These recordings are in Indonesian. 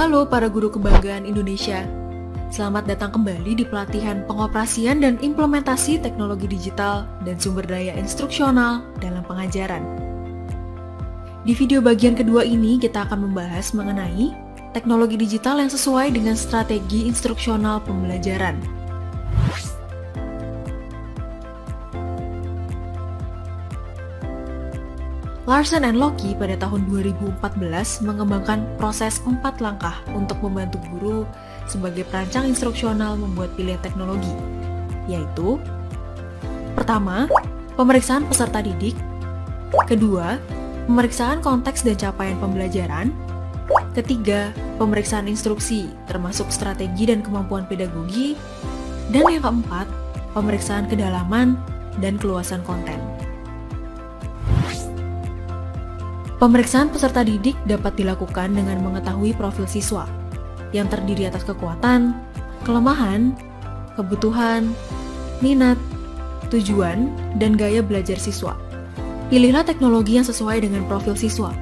Halo para guru kebanggaan Indonesia. Selamat datang kembali di pelatihan pengoperasian dan implementasi teknologi digital dan sumber daya instruksional dalam pengajaran. Di video bagian kedua ini kita akan membahas mengenai teknologi digital yang sesuai dengan strategi instruksional pembelajaran. Larsen and Locky pada tahun 2014 mengembangkan proses 4 langkah untuk membantu guru sebagai perancang instruksional membuat pilihan teknologi, yaitu: pertama, pemeriksaan peserta didik; kedua, pemeriksaan konteks dan capaian pembelajaran; ketiga, pemeriksaan instruksi termasuk strategi dan kemampuan pedagogi; dan yang keempat, pemeriksaan kedalaman dan keluasan konten. Pemeriksaan peserta didik dapat dilakukan dengan mengetahui profil siswa yang terdiri atas kekuatan, kelemahan, kebutuhan, minat, tujuan, dan gaya belajar siswa. Pilihlah teknologi yang sesuai dengan profil siswa.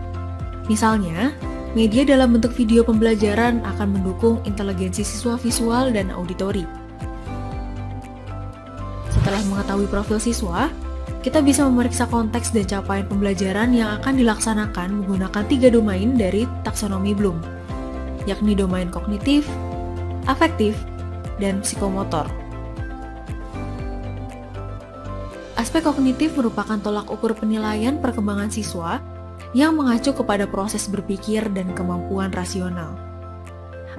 Misalnya, media dalam bentuk video pembelajaran akan mendukung inteligensi siswa visual dan auditori. Setelah mengetahui profil siswa, kita bisa memeriksa konteks dan capaian pembelajaran yang akan dilaksanakan menggunakan 3 domain dari taksonomi Bloom, yakni domain kognitif, afektif, dan psikomotor. Aspek kognitif merupakan tolak ukur penilaian perkembangan siswa yang mengacu kepada proses berpikir dan kemampuan rasional.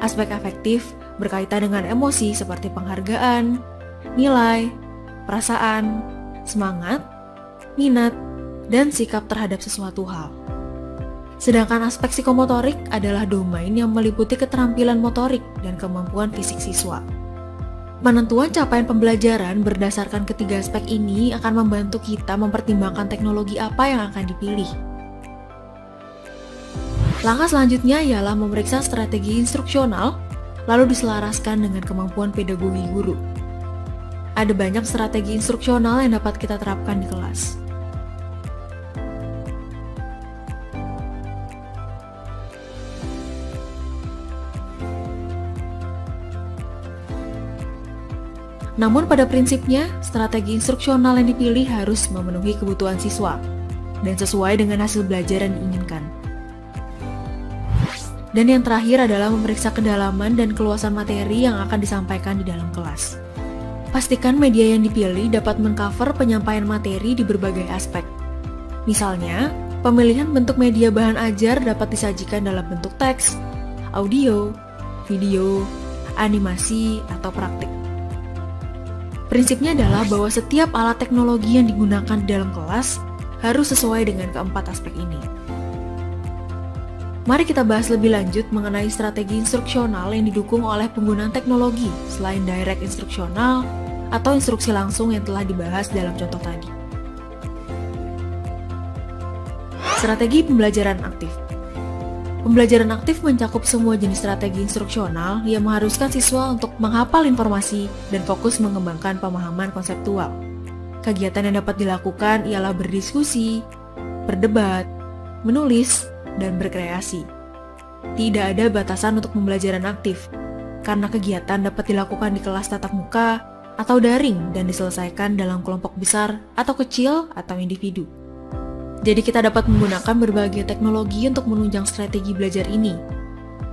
Aspek afektif berkaitan dengan emosi seperti penghargaan, nilai, perasaan, semangat, minat, dan sikap terhadap sesuatu hal. Sedangkan aspek psikomotorik adalah domain yang meliputi keterampilan motorik dan kemampuan fisik siswa. Penentuan capaian pembelajaran berdasarkan ketiga aspek ini akan membantu kita mempertimbangkan teknologi apa yang akan dipilih. Langkah selanjutnya ialah memeriksa strategi instruksional, lalu diselaraskan dengan kemampuan pedagogi guru. Ada banyak strategi instruksional yang dapat kita terapkan di kelas. Namun pada prinsipnya, strategi instruksional yang dipilih harus memenuhi kebutuhan siswa dan sesuai dengan hasil belajar yang diinginkan. Dan yang terakhir adalah memeriksa kedalaman dan keluasan materi yang akan disampaikan di dalam kelas. Pastikan media yang dipilih dapat mengcover penyampaian materi di berbagai aspek. Misalnya, pemilihan bentuk media bahan ajar dapat disajikan dalam bentuk teks, audio, video, animasi, atau praktik. Prinsipnya adalah bahwa setiap alat teknologi yang digunakan di dalam kelas harus sesuai dengan keempat aspek ini. Mari kita bahas lebih lanjut mengenai strategi instruksional yang didukung oleh penggunaan teknologi selain direct instruksional atau instruksi langsung yang telah dibahas dalam contoh tadi. Strategi pembelajaran aktif. Pembelajaran aktif mencakup semua jenis strategi instruksional yang mengharuskan siswa untuk menghafal informasi dan fokus mengembangkan pemahaman konseptual. Kegiatan yang dapat dilakukan ialah berdiskusi, berdebat, menulis, dan berkreasi. Tidak ada batasan untuk pembelajaran aktif, karena kegiatan dapat dilakukan di kelas tatap muka atau daring dan diselesaikan dalam kelompok besar atau kecil atau individu. Jadi kita dapat menggunakan berbagai teknologi untuk menunjang strategi belajar ini,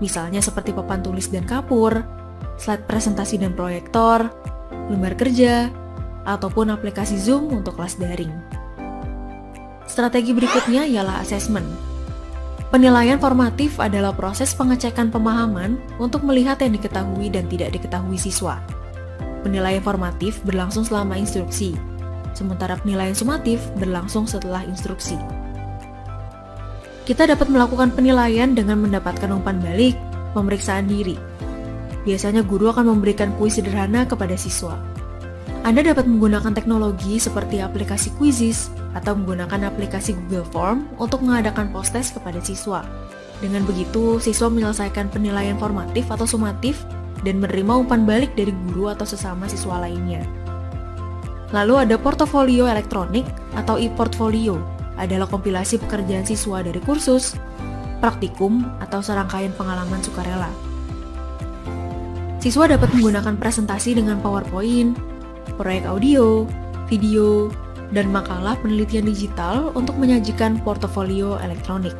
misalnya seperti papan tulis dan kapur, slide presentasi dan proyektor, lembar kerja, ataupun aplikasi Zoom untuk kelas daring. Strategi berikutnya ialah asesmen. Penilaian formatif adalah proses pengecekan pemahaman untuk melihat yang diketahui dan tidak diketahui siswa. Penilaian formatif berlangsung selama instruksi, sementara penilaian sumatif berlangsung setelah instruksi. Kita dapat melakukan penilaian dengan mendapatkan umpan balik, pemeriksaan diri. Biasanya guru akan memberikan kuis sederhana kepada siswa. Anda dapat menggunakan teknologi seperti aplikasi Quizzes atau menggunakan aplikasi Google Form untuk mengadakan post-test kepada siswa. Dengan begitu, siswa menyelesaikan penilaian formatif atau sumatif dan menerima umpan balik dari guru atau sesama siswa lainnya. Lalu ada portofolio elektronik atau e-portfolio, adalah kompilasi pekerjaan siswa dari kursus, praktikum, atau serangkaian pengalaman sukarela. Siswa dapat menggunakan presentasi dengan PowerPoint, proyek audio, video, dan makalah penelitian digital untuk menyajikan portofolio elektronik.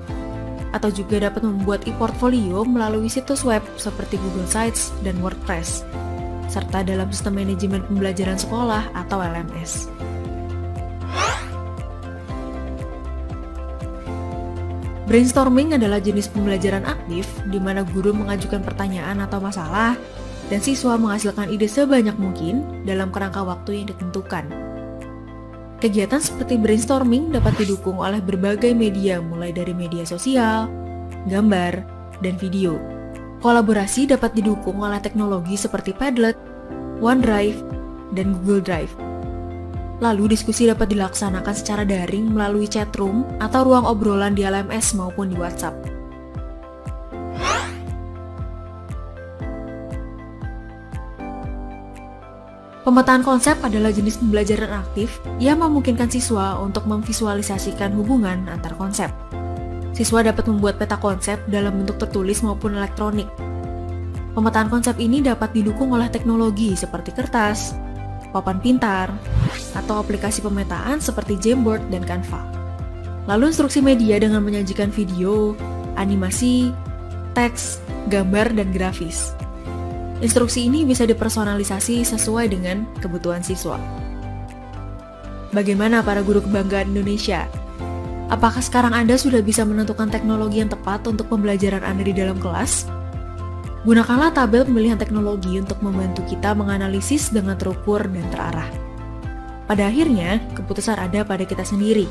Atau juga dapat membuat e-portfolio melalui situs web seperti Google Sites dan WordPress, serta dalam sistem manajemen pembelajaran sekolah atau LMS. Brainstorming adalah jenis pembelajaran aktif di mana guru mengajukan pertanyaan atau masalah dan siswa menghasilkan ide sebanyak mungkin dalam kerangka waktu yang ditentukan. Kegiatan seperti brainstorming dapat didukung oleh berbagai media mulai dari media sosial, gambar, dan video. Kolaborasi dapat didukung oleh teknologi seperti Padlet, OneDrive, dan Google Drive. Lalu diskusi dapat dilaksanakan secara daring melalui chatroom atau ruang obrolan di LMS maupun di WhatsApp. Pemetaan konsep adalah jenis pembelajaran aktif yang memungkinkan siswa untuk memvisualisasikan hubungan antar konsep. Siswa dapat membuat peta konsep dalam bentuk tertulis maupun elektronik. Pemetaan konsep ini dapat didukung oleh teknologi seperti kertas, papan pintar, atau aplikasi pemetaan seperti Jamboard dan Canva. Lalu instruksi media dengan menyajikan video, animasi, teks, gambar, dan grafis. Instruksi ini bisa dipersonalisasi sesuai dengan kebutuhan siswa. Bagaimana para guru kebanggaan Indonesia? Apakah sekarang Anda sudah bisa menentukan teknologi yang tepat untuk pembelajaran Anda di dalam kelas? Gunakanlah tabel pemilihan teknologi untuk membantu kita menganalisis dengan terukur dan terarah. Pada akhirnya, keputusan ada pada kita sendiri,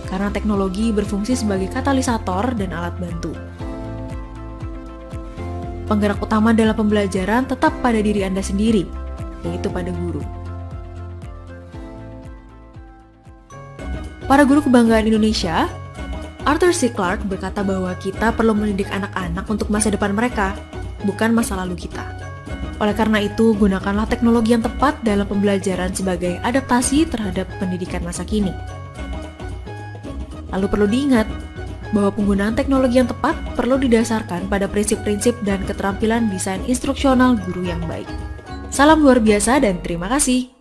karena teknologi berfungsi sebagai katalisator dan alat bantu. Penggerak utama dalam pembelajaran tetap pada diri Anda sendiri, yaitu pada guru. Para guru kebanggaan Indonesia, Arthur C. Clarke berkata bahwa kita perlu mendidik anak-anak untuk masa depan mereka, bukan masa lalu kita. Oleh karena itu, gunakanlah teknologi yang tepat dalam pembelajaran sebagai adaptasi terhadap pendidikan masa kini. Lalu perlu diingat bahwa penggunaan teknologi yang tepat perlu didasarkan pada prinsip-prinsip dan keterampilan desain instruksional guru yang baik. Salam luar biasa dan terima kasih.